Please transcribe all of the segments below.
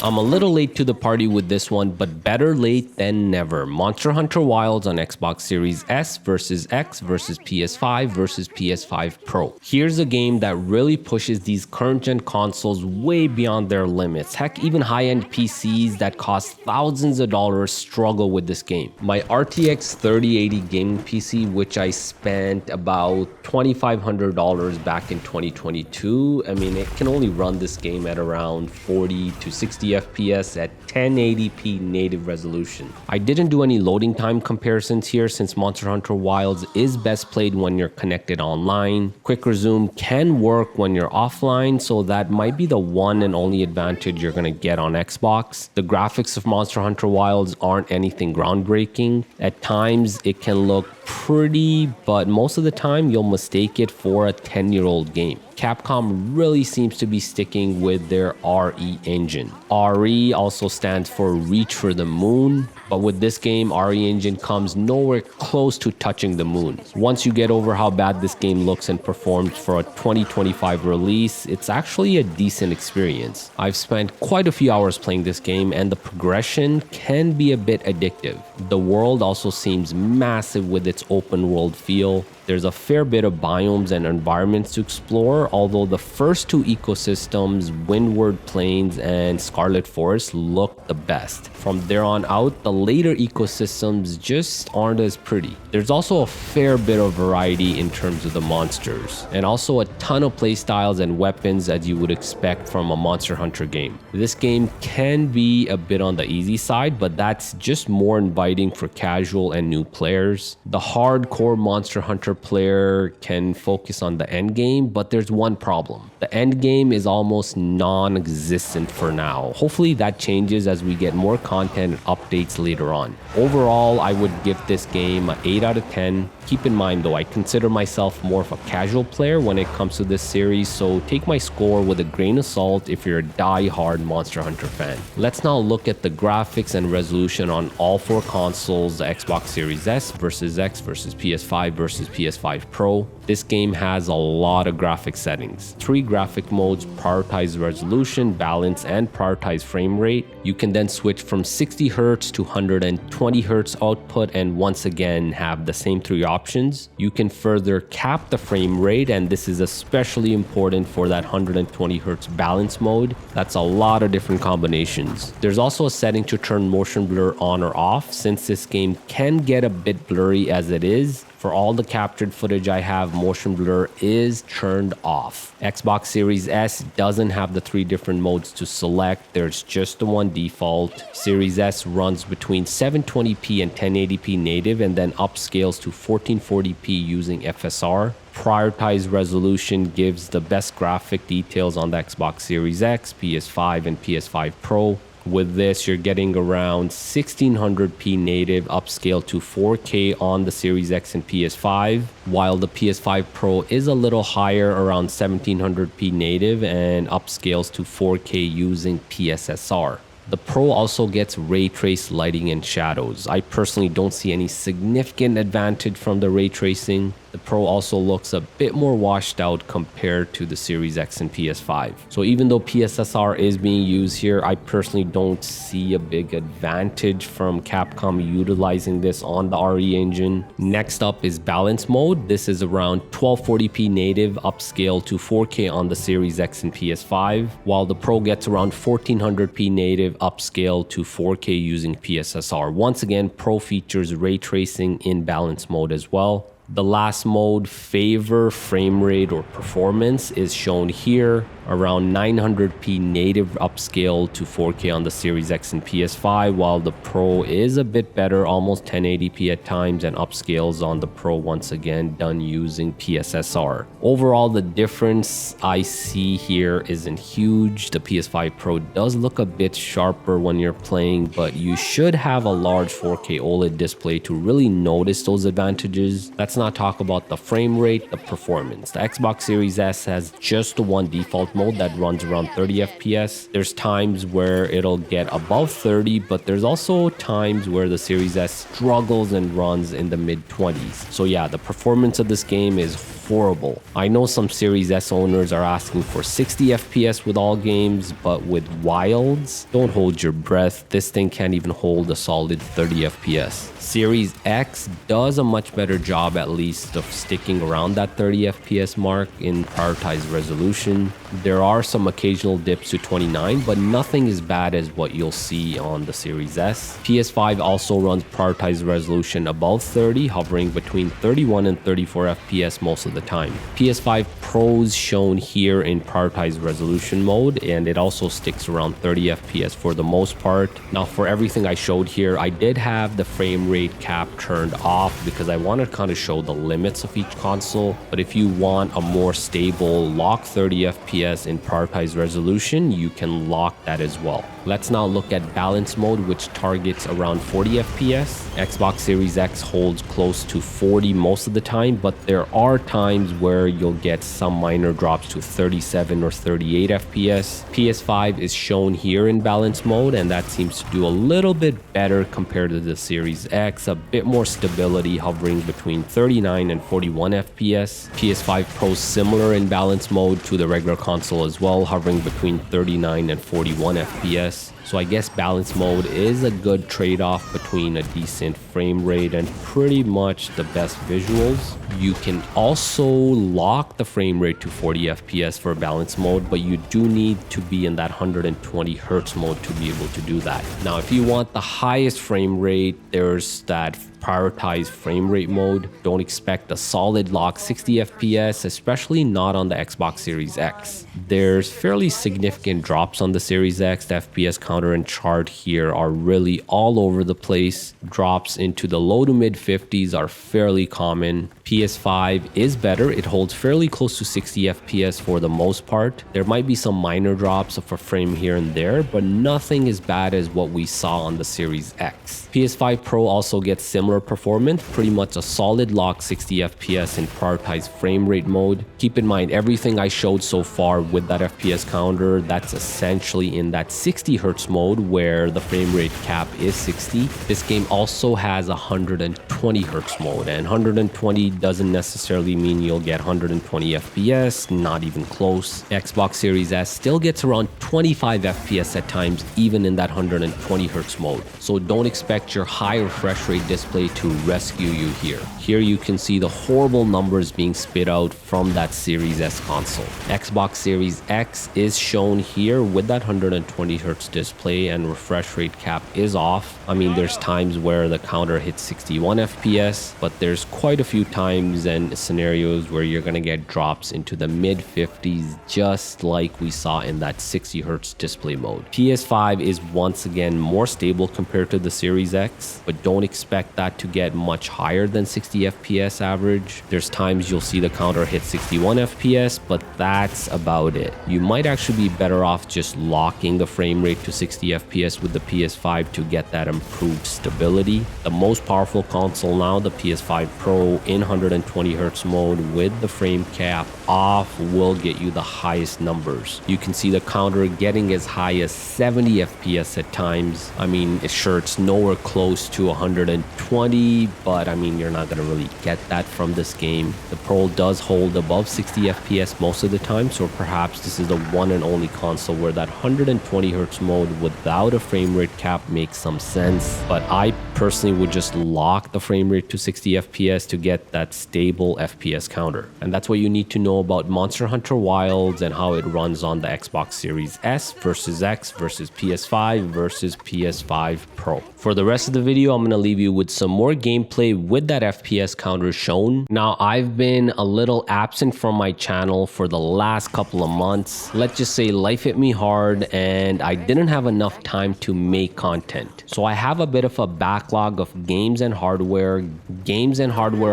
I'm a little late to the party with this one, but better late than never. Monster Hunter Wilds on Xbox Series S versus X versus PS5 versus PS5 Pro. Here's a game that really pushes these current-gen consoles way beyond their limits. Heck, even high-end PCs that cost thousands of dollars struggle with this game. My RTX 3080 gaming PC, which I spent about $2,500 back in 2022, I mean, it can only run this game at around 40 to 60 FPS at 1080p native resolution. I didn't do any loading time comparisons here since Monster Hunter Wilds is best played when you're connected online. Quick resume can work when you're offline, so that might be the one and only advantage you're gonna get on Xbox. The graphics of Monster Hunter Wilds aren't anything groundbreaking. At times it can look pretty, but most of the time you'll mistake it for a 10-year-old game. Capcom really seems to be sticking with their RE engine. RE also stands for Reach for the Moon, but with this game, RE engine comes nowhere close to touching the moon. Once you get over how bad this game looks and performs for a 2025 release, it's actually a decent experience. I've spent quite a few hours playing this game, and the progression can be a bit addictive. The world also seems massive with its open world feel. There's a fair bit of biomes and environments to explore, although the first two ecosystems, Windward Plains and Scarlet Forest, look the best. From there on out, the later ecosystems just aren't as pretty. There's also a fair bit of variety in terms of the monsters, and also a ton of playstyles and weapons as you would expect from a Monster Hunter game. This game can be a bit on the easy side, but that's just more inviting for casual and new players. The hardcore Monster Hunter player can focus on the end game, but there's one problem. The end game is almost non-existent for now. Hopefully that changes as we get more content and updates later on. Overall, I would give this game an 8 out of 10. Keep in mind though, I consider myself more of a casual player when it comes to this series, so take my score with a grain of salt if you're a die-hard Monster Hunter fan. Let's now look at the graphics and resolution on all four consoles, the Xbox Series S versus X versus PS5 versus PS5 Pro. This game has a lot of graphic settings. 3 graphic modes prioritize resolution, balance, and prioritize frame rate. You can then switch from 60Hz to 120Hz output and once again have the same 3 options. You can further cap the frame rate, and this is especially important for that 120Hz balance mode. That's a lot of different combinations. There's also a setting to turn motion blur on or off, since this game can get a bit blurry as it is. For all the captured footage I have, motion blur is turned off. Xbox Series S doesn't have the 3 different modes to select. There's just the one default. Series S runs between 720p and 1080p native and then upscales to 1440p using FSR. Prioritized resolution gives the best graphic details on the Xbox Series X, PS5, and PS5 Pro. With this, you're getting around 1600p native upscale to 4K on the Series X and PS5, while the PS5 Pro is a little higher, around 1700p native and upscales to 4K using PSSR. The Pro also gets ray trace lighting and shadows. I personally don't see any significant advantage from the ray tracing. The Pro also looks a bit more washed out compared to the Series X and PS5. So even though PSSR is being used here, I personally don't see a big advantage from Capcom utilizing this on the RE engine. Next up is balance mode. This is around 1240p native upscale to 4K on the Series X and PS5, while the Pro gets around 1400p native upscale to 4K using PSSR. Once again, Pro features ray tracing in balance mode as well. The last mode, favor frame rate or performance, is shown here, around 900p native upscale to 4K on the Series X and PS5, while the Pro is a bit better, almost 1080p at times, and upscales on the Pro once again done using PSSR. Overall, the difference I see here isn't huge. The PS5 Pro does look a bit sharper when you're playing, but you should have a large 4K OLED display to really notice those advantages. Let's not talk about the frame rate, the performance. The Xbox Series S has just the one default mode that runs around 30 FPS. There's times where it'll get above 30, but there's also times where the Series S struggles and runs in the mid 20s. So yeah, the performance of this game is horrible. I know some Series S owners are asking for 60 FPS with all games, but with Wilds, don't hold your breath. This thing can't even hold a solid 30 FPS. Series X does a much better job, at least, of sticking around that 30 FPS mark in prioritized resolution. There are some occasional dips to 29, but nothing as bad as what you'll see on the Series S. PS5 also runs prioritized resolution above 30, hovering between 31 and 34 FPS most of the time. PS5 Pro's shown here in prioritized resolution mode, and it also sticks around 30 FPS for the most part. Now, for everything I showed here, I did have the frame rate cap turned off because I wanted to kind of show the limits of each console. But if you want a more stable lock 30 FPS in prioritized resolution, you can lock that as well. Let's now look at balance mode, which targets around 40 FPS. Xbox Series X holds close to 40 most of the time, but there are times where you'll get some minor drops to 37 or 38 FPS. PS5 is shown here in balance mode, and that seems to do a little bit better compared to the Series X, a bit more stability, hovering between 39 and 41 FPS. PS5 Pro similar in balance mode to the regular console as well, hovering between 39 and 41 FPS. So I guess balance mode is a good trade-off between a decent frame rate and pretty much the best visuals. You can also lock the frame rate to 40 FPS for balance mode, but you do need to be in that 120 Hz mode to be able to do that. Now, if you want the highest frame rate, there's that prioritized frame rate mode. Don't expect a solid lock 60 FPS, especially not on the Xbox Series X. There's fairly significant drops on the Series X. The FPS counter and chart here are really all over the place. Drops into the low to mid 50s are fairly common. PS5 is better. It holds fairly close to 60 FPS for the most part. There might be some minor drops of a frame here and there, but nothing as bad as what we saw on the Series X. PS5 Pro also gets similar performance, pretty much a solid lock 60 FPS in prioritized frame rate mode. Keep in mind, everything I showed so far with that FPS counter, that's essentially in that 60 Hz mode where the frame rate cap is 60. This game also has a 120 Hz mode, and 120 doesn't necessarily mean you'll get 120 FPS, not even close. Xbox Series S still gets around 25 FPS at times, even in that 120 Hz mode. So don't expect your high refresh rate display to rescue you here. Here you can see the horrible numbers being spit out from that Series S console. Xbox Series X is shown here with that 120 Hz display, and refresh rate cap is off. I mean, there's times where the counter hits 61 FPS, but there's quite a few times and scenarios where you're gonna get drops into the mid 50s, just like we saw in that 60 Hz display mode. PS5 is once again more stable compared to the Series X, but don't expect that to get much higher than 60 FPS average. There's times you'll see the counter hit 61 FPS, but that's about it. You might actually be better off just locking the frame rate to 60 FPS with the PS5 to get that improved stability. The most powerful console now, the PS5 Pro in 120 Hz mode with the frame cap off, will get you the highest numbers. You can see the counter getting as high as 70 FPS at times. I mean, sure, it's nowhere close to 120, but I mean, you're not gonna really get that from this game. The Pro does hold above 60 FPS most of the time, so perhaps this is the one and only console where that 120 Hz mode without a frame rate cap makes some sense. But I personally would just lock the frame rate to 60 FPS to get that stable FPS counter. And that's what you need to know about Monster Hunter Wilds and how it runs on the Xbox Series S versus X versus PS5 versus PS5 Pro. For the rest of the video, I'm going to leave you with some more gameplay with that FPS counter shown. Now, I've been a little absent from my channel for the last couple of months. Let's just say life hit me hard and I didn't have enough time to make content. So I have a bit of a backlog of games and hardware.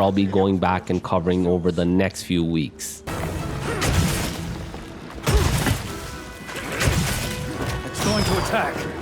I'll be going back and covering over the next few weeks. It's going to attack.